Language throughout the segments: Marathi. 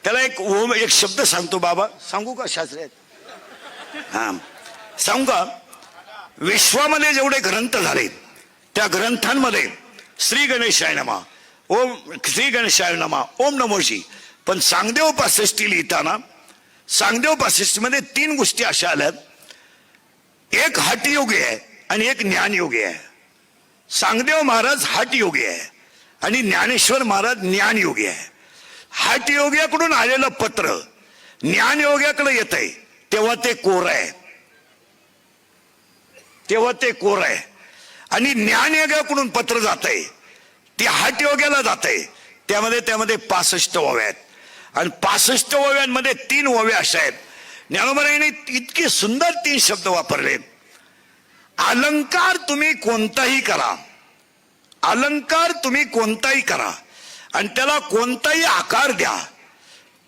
त्याला एक शब्द सांगतो बाबा, सांगू का शास्त्री? हा सांगू का? विश्वामध्ये जेवढे ग्रंथ झाले त्या ग्रंथांमध्ये श्री गणेशाय नमः, ओम श्री गणेशाय नमः, ओम नमोशी. पण सांगदेव 65 लिहिताना सांगदेव 65 मध्ये 3 गोष्टी अशा आल्यात, एक हठयोगी आहे आणि एक ज्ञानयोगी आहे. सांगदेव महाराज हठयोगी आहे आणि ज्ञानेश्वर महाराज ज्ञानयोगी आहे. हठयोग्याकडून आलेलं पत्र ज्ञानयोग्याकडे येत आहे तेव्हा ते कोर आहे, तेव्हा ते कोर आहे. आणि ज्ञानयोग्याकडून पत्र जात आहे ते हठयोग्याला जात आहे, त्यामध्ये 65 ओव्या आहेत. आणि 65 ओव्यांमध्ये 3 ओव्या अशा आहेत. ज्ञानोबरायांनी इतके सुंदर 3 शब्द वापरले. अलंकार तुम्ही कोणताही करा, अलंकार तुम्ही कोणताही करा आणि त्याला कोणताही आकार द्या,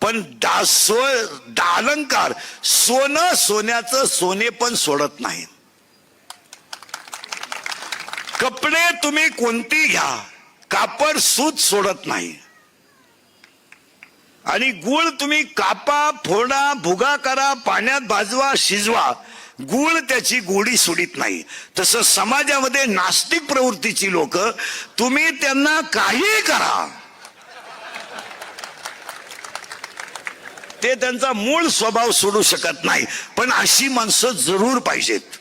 पण अलंकार सोनं सोन्याचं सोने पण सोडत नाही. कपडे तुम्ही कोणती घ्या, कापड सूत सोडत नाही. आणि गुळ तुम्ही कापा, फोडा, भुगा करा, पाण्यात भाजवा, शिजवा, गुळ त्याची गोडी सोडित नाही. तसं समाजामध्ये नास्तिक प्रवृत्तीची लोक, तुम्ही त्यांना काही करा, ते त्यांचा मूळ स्वभाव सोडू शकत नाही. पण अशी माणसं जरूर पाहिजेत.